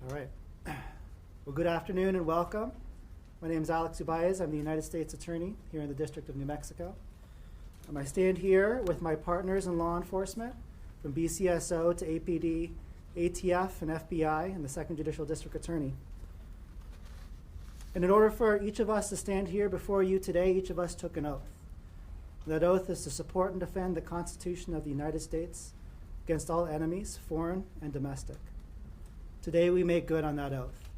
All right. Well, good afternoon and welcome. My name is Alex Ubaez. I'm the United States Attorney here in the District of New Mexico. I stand here with my partners in law enforcement from BCSO to APD, ATF, and FBI, and the Second Judicial District Attorney. And in order for each of us to stand here before you today, each of us took an oath. That oath is to support and defend the Constitution of the United States against all enemies, foreign and domestic. Today we make good on that oath.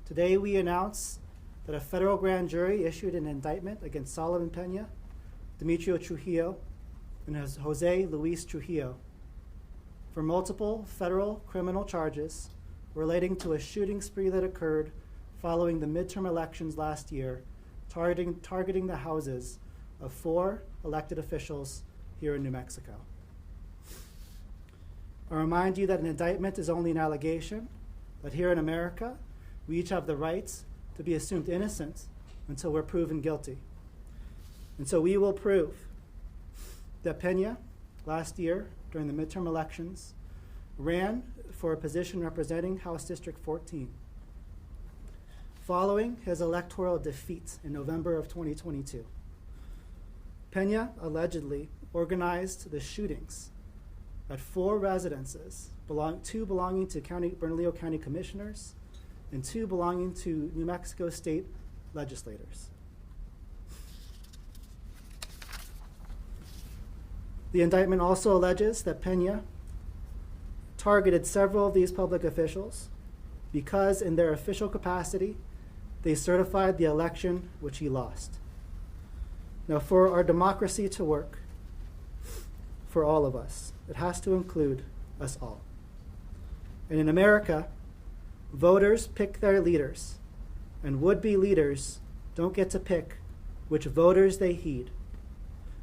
Today we announce that a federal grand jury issued an indictment against Solomon Peña, Demetrio Trujillo, and Jose Luis Trujillo for multiple federal criminal charges relating to a shooting spree that occurred following the midterm elections last year, targeting the houses of 4 elected officials here in New Mexico. I remind you that an indictment is only an allegation, that here in America, we each have the rights to be assumed innocent until we're proven guilty. And so we will prove that Peña, last year during the midterm elections, ran for a position representing House District 14. Following his electoral defeat in November of 2022, Peña allegedly organized the shootings at 4 residences, 2 belonging to Bernalillo County commissioners and 2 belonging to New Mexico state legislators. The indictment also alleges that Peña targeted several of these public officials because in their official capacity, they certified the election which he lost. Now, for our democracy to work, for all of us, it has to include us all. And in America, voters pick their leaders, and would-be leaders don't get to pick which voters they heed,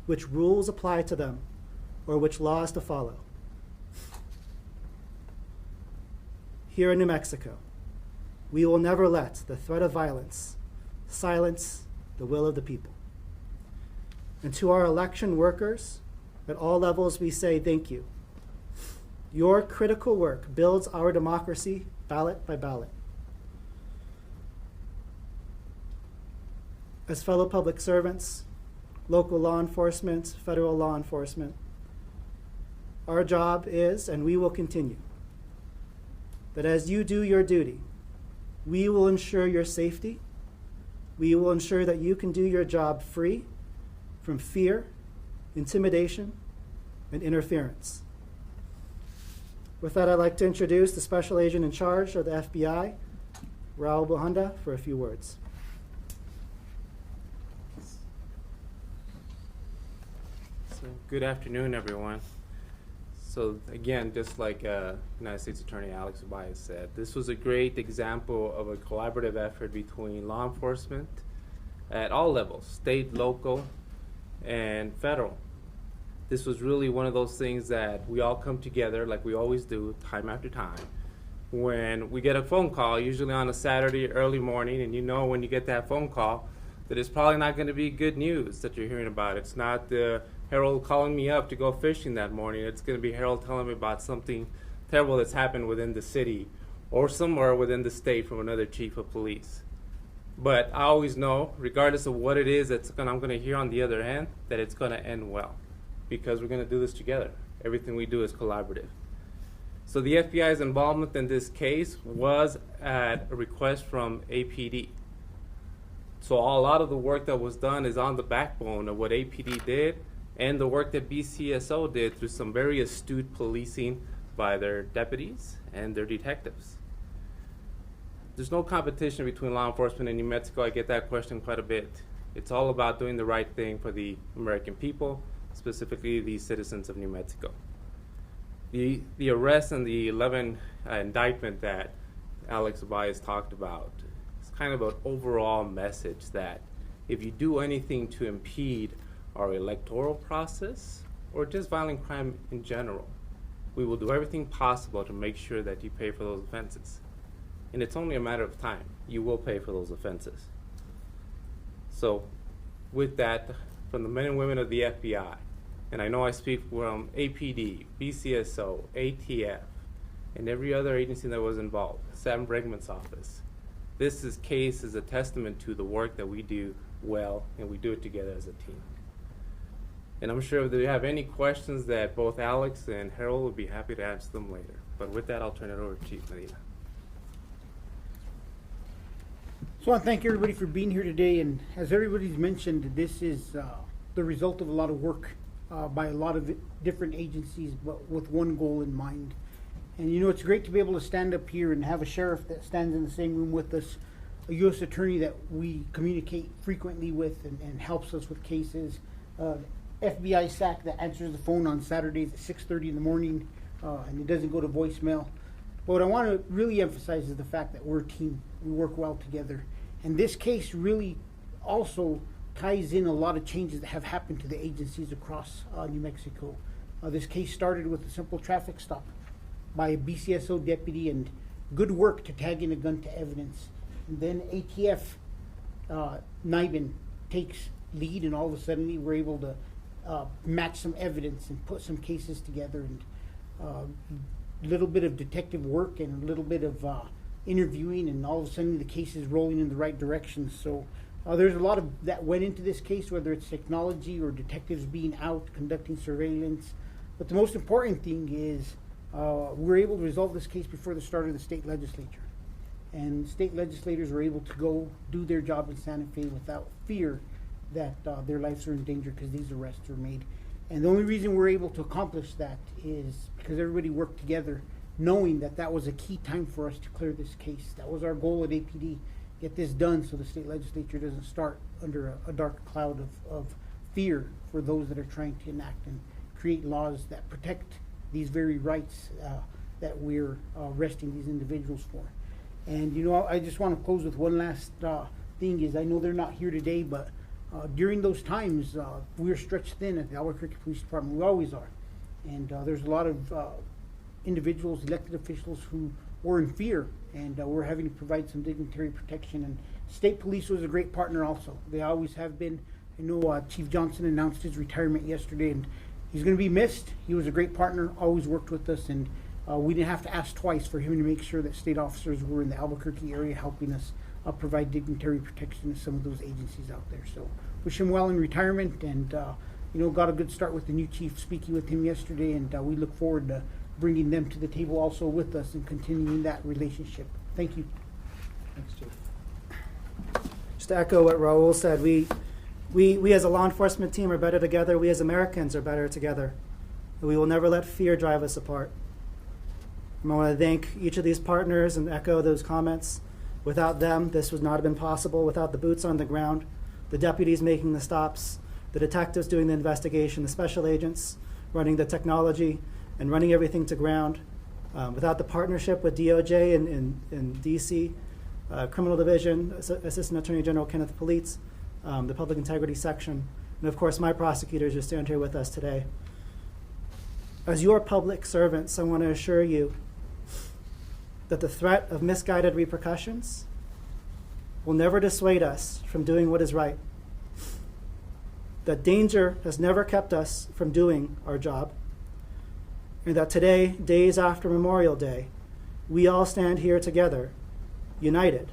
which rules apply to them, or which laws to follow. Here in New Mexico, we will never let the threat of violence silence the will of the people. And to our election workers, at all levels we say thank you. Your critical work builds our democracy ballot by ballot. As fellow public servants, local law enforcement, federal law enforcement, our job is, and we will continue, that as you do your duty, we will ensure your safety. We will ensure that you can do your job free from fear, intimidation, and interference. With that, I'd like to introduce the Special Agent in charge of the FBI, Raul Buhanda, for a few words. So, good afternoon, everyone. So again, just like United States Attorney Alex Ubaez said, this was a great example of a collaborative effort between law enforcement at all levels, state, local, and federal. This was really one of those things that we all come together like we always do time after time. When we get a phone call, usually on a Saturday early morning, and you know when you get that phone call that it's probably not going to be good news that you're hearing about. It's not the Harold calling me up to go fishing that morning. It's going to be Harold telling me about something terrible that's happened within the city or somewhere within the state from another chief of police. But I always know, regardless of what it is I'm going to hear on the other end, that it's going to end well because we're going to do this together. Everything we do is collaborative. So the FBI's involvement in this case was at a request from APD. So a lot of the work that was done is on the backbone of what APD did and the work that BCSO did through some very astute policing by their deputies and their detectives. There's no competition between law enforcement and New Mexico. I get that question quite a bit. It's all about doing the right thing for the American people, specifically the citizens of New Mexico. The arrest and the 11 indictment that Alex Ubaez talked about is kind of an overall message that if you do anything to impede our electoral process or just violent crime in general, we will do everything possible to make sure that you pay for those offenses. And it's only a matter of time. You will pay for those offenses. So with that, from the men and women of the FBI, and I know I speak from APD, BCSO, ATF, and every other agency that was involved, Sam Bregman's office. This case is a testament to the work that we do well, and we do it together as a team. And I'm sure if you have any questions that both Alex and Harold will be happy to answer them later. But with that, I'll turn it over to Chief Medina. So I want to thank everybody for being here today, and as everybody's mentioned, this is the result of a lot of work by a lot of different agencies, but with one goal in mind. And you know, it's great to be able to stand up here and have a sheriff that stands in the same room with us, a U.S. attorney that we communicate frequently with and helps us with cases, FBI SAC that answers the phone on Saturdays at 6:30 in the morning, and it doesn't go to voicemail. But what I want to really emphasize is the fact that we're a team. We work well together. And this case really also ties in a lot of changes that have happened to the agencies across New Mexico. This case started with a simple traffic stop by a BCSO deputy and good work to tag in a gun to evidence. And then ATF NIBIN takes lead, and all of a sudden we're able to match some evidence and put some cases together, and a little bit of detective work and a little bit of interviewing, and all of a sudden the case is rolling in the right direction. So there's a lot of that went into this case, whether it's technology or detectives being out conducting surveillance. But the most important thing is we're able to resolve this case before the start of the state legislature. And state legislators are able to go do their job in Santa Fe without fear that their lives are in danger because these arrests are made. And the only reason we're able to accomplish that is because everybody worked together, knowing that that was a key time for us to clear this case. That was our goal at APD, get this done so the state legislature doesn't start under a dark cloud of fear for those that are trying to enact and create laws that protect these very rights that we're arresting these individuals for. And you know, I just want to close with one last thing is, I know they're not here today, but during those times, we were stretched thin at the Albuquerque Police Department. We always are. And there's a lot of individuals, elected officials who were in fear, and we're having to provide some dignitary protection. And state police was a great partner also. They always have been. I know Chief Johnson announced his retirement yesterday, and he's going to be missed. He was a great partner, always worked with us, and we didn't have to ask twice for him to make sure that state officers were in the Albuquerque area helping us provide dignitary protection to some of those agencies out there. So wish him well in retirement, and you know, got a good start with the new chief, speaking with him yesterday, and we look forward to bringing them to the table also with us and continuing that relationship. Thank you. Thanks, Chief. Just to echo what Raul said, we as a law enforcement team are better together. We as Americans are better together. We will never let fear drive us apart. I want to thank each of these partners and echo those comments. Without them, this would not have been possible. Without the boots on the ground, the deputies making the stops, the detectives doing the investigation, the special agents running the technology and running everything to ground. Without the partnership with DOJ and DC, Criminal Division, Assistant Attorney General Kenneth Politz, the Public Integrity Section, and of course my prosecutors who stand here with us today. As your public servants, I want to assure you that the threat of misguided repercussions will never dissuade us from doing what is right. That danger has never kept us from doing our job. And that today, days after Memorial Day, we all stand here together, united,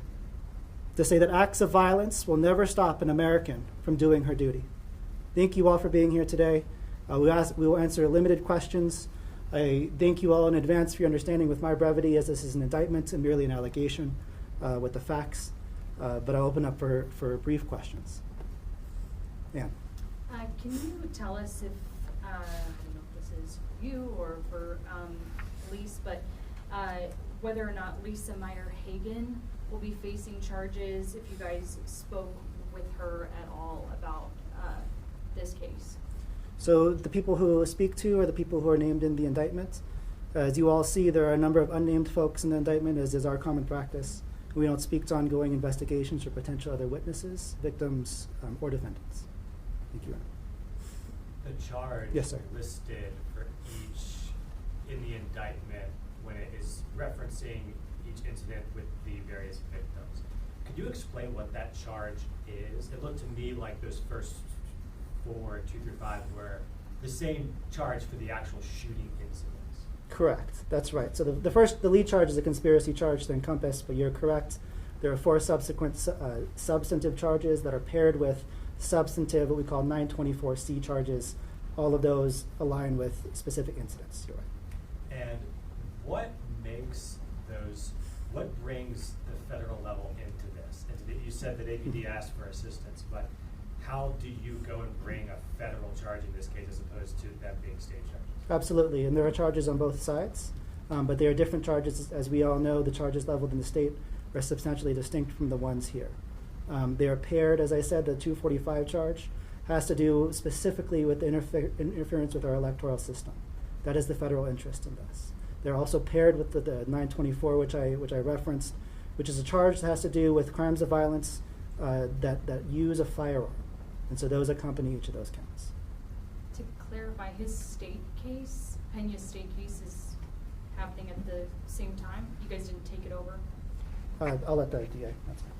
to say that acts of violence will never stop an American from doing her duty. Thank you all for being here today. We will answer limited questions. I thank you all in advance for your understanding with my brevity, as this is an indictment and merely an allegation with the facts. But I'll open up for brief questions. Ann. Can you tell us if, I don't know if this is for you or for Lise, but whether or not Lisa Meyer-Hagan will be facing charges, if you guys spoke with her at all about this case? So the people who speak to are the people who are named in the indictment. As you all see, there are a number of unnamed folks in the indictment, as is our common practice. We don't speak to ongoing investigations or potential other witnesses, victims, or defendants. Thank you. The charge Yes, sir. listed for each in the indictment when it is referencing each incident with the various victims. Could you explain what that charge is? It looked to me like those first 4, 2 through 5 were the same charge for the actual shooting incidents. Correct. That's right. So the lead charge is a conspiracy charge to encompass, but you're correct. There are 4 subsequent substantive charges that are paired with substantive, what we call 924C charges. All of those align with specific incidents. You're right. And what brings the federal level into this? You said that APD asked for assistance, but how do you go and bring a federal charge in this case as opposed to them being state charges? Absolutely, and there are charges on both sides, but there are different charges. As we all know, the charges leveled in the state are substantially distinct from the ones here. They are paired, as I said. The 245 charge has to do specifically with interference with our electoral system. That is the federal interest in this. They're also paired with the 924, which I referenced, which is a charge that has to do with crimes of violence that use a firearm. And so those accompany each of those counts. To clarify, his state case, Peña's state case is happening at the same time? You guys didn't take it over? I'll let the DA. That's fine.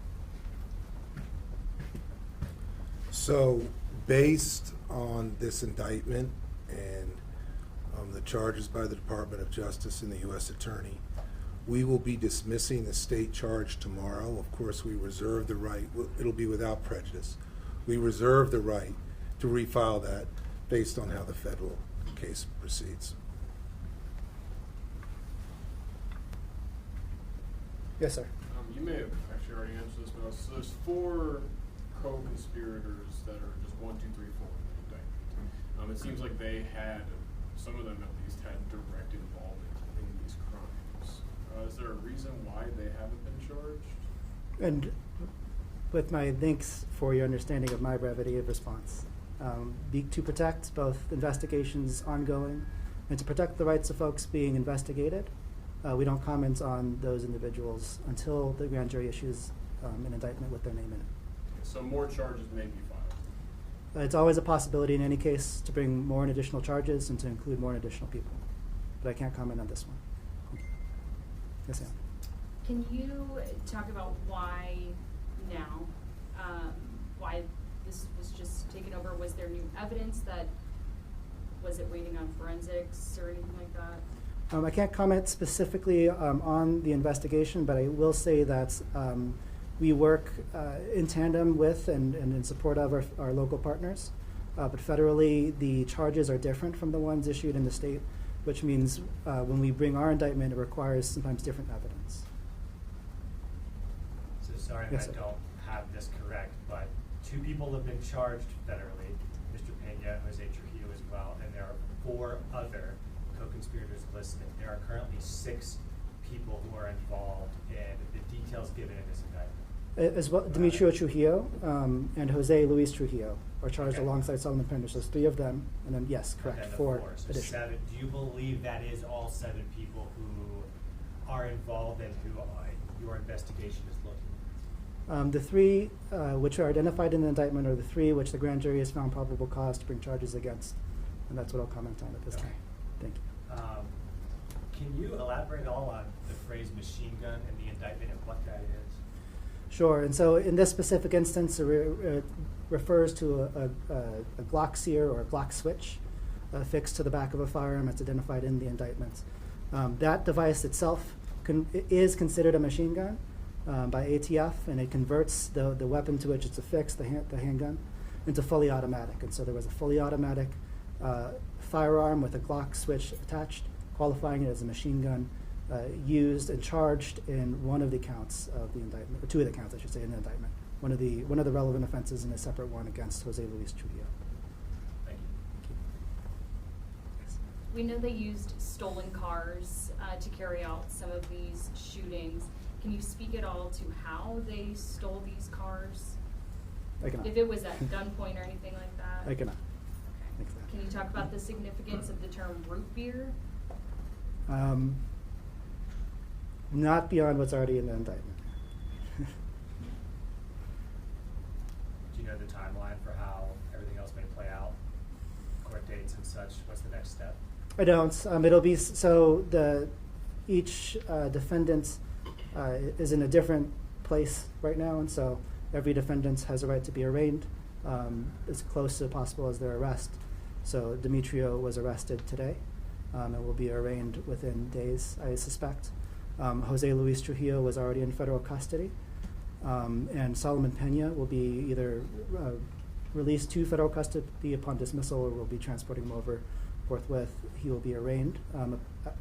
So, based on this indictment and the charges by the Department of Justice and the U.S. Attorney, we will be dismissing the state charge tomorrow. Of course, we reserve the right, it'll be without prejudice. We reserve the right to refile that based on how the federal case proceeds. Yes, sir. You may have actually already answered this, but so there's 4 co-conspirators that are just 1, 2, 3, 4 in the indictment. It seems like they had, some of them at least, had direct involvement in these crimes. Is there a reason why they haven't been charged? And with my thanks for your understanding of my brevity of response. To protect both investigations ongoing and to protect the rights of folks being investigated, we don't comment on those individuals until the grand jury issues an indictment with their name in it. So more charges may be filed. It's always a possibility in any case to bring more and additional charges and to include more and additional people. But I can't comment on this one. Okay. Yes, ma'am. Can you talk about why now? Why this was just taken over? Was there new evidence was it waiting on forensics or anything like that? I can't comment specifically on the investigation, but I will say that we work in tandem with and in support of our local partners. But federally, the charges are different from the ones issued in the state, which means when we bring our indictment, it requires sometimes different evidence. So sorry Yes, if I sir. don't have this correct, but 2 people have been charged federally, Mr. Peña, Jose Trujillo as well, and there are 4 other co-conspirators listed. There are currently 6 people who are involved in the details given in this indictment. As well, Demetrio Trujillo and Jose Luis Trujillo are charged Okay. alongside Solomon Peña. So there's 3 of them, and then yes, correct, And then the 4 So additional. 7. Do you believe that is all 7 people who are involved and who your investigation is looking at? The 3 which are identified in the indictment are the 3 which the grand jury has found probable cause to bring charges against, and that's what I'll comment on at this Okay. time. Thank you. Can you elaborate all on the phrase machine gun in the indictment and what that is? Sure, and so in this specific instance, it refers to a Glock sear or a Glock switch affixed to the back of a firearm that's identified in the indictment. That device itself is considered a machine gun by ATF, and it converts the weapon to which it's affixed, the handgun, into fully automatic. And so there was a fully automatic firearm with a Glock switch attached, qualifying it as a machine gun, used and charged in one of the counts of the indictment, or 2 of the counts, I should say, in the indictment. One of the relevant offenses and a separate one against Jose Luis Trujillo. Thank you. Yes. We know they used stolen cars to carry out some of these shootings. Can you speak at all to how they stole these cars? I cannot. If it was at gunpoint or anything like that? I cannot. Okay. Exactly. Can you talk about the significance of the term root beer? Not beyond what's already in the indictment. Do you know the timeline for how everything else may play out? Court dates and such? What's the next step? I don't. It'll be so each defendant is in a different place right now, and so every defendant has a right to be arraigned as close as possible as their arrest. So Demetrio was arrested today, and will be arraigned within days, I suspect. Jose Luis Trujillo was already in federal custody, and Solomon Peña will be either released to federal custody upon dismissal, or will be transporting him over forthwith. He will be arraigned.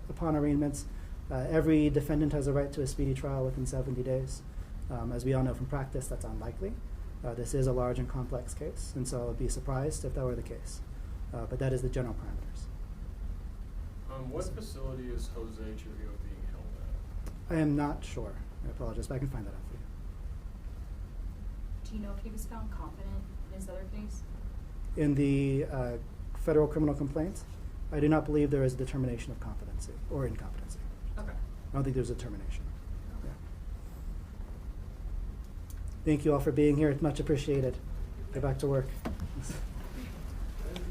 Upon arraignments, every defendant has a right to a speedy trial within 70 days. As we all know from practice, that's unlikely. This is a large and complex case, and so I would be surprised if that were the case. But that is the general parameters. What facility is Jose Trujillo being held at? I am not sure. I apologize, but I can find that out for you. Do you know if he was found competent in his other case? In the federal criminal complaint, I do not believe there is a determination of competency or incompetency. Okay. I don't think there's a determination. Yeah. Thank you all for being here. It's much appreciated. Get back to work.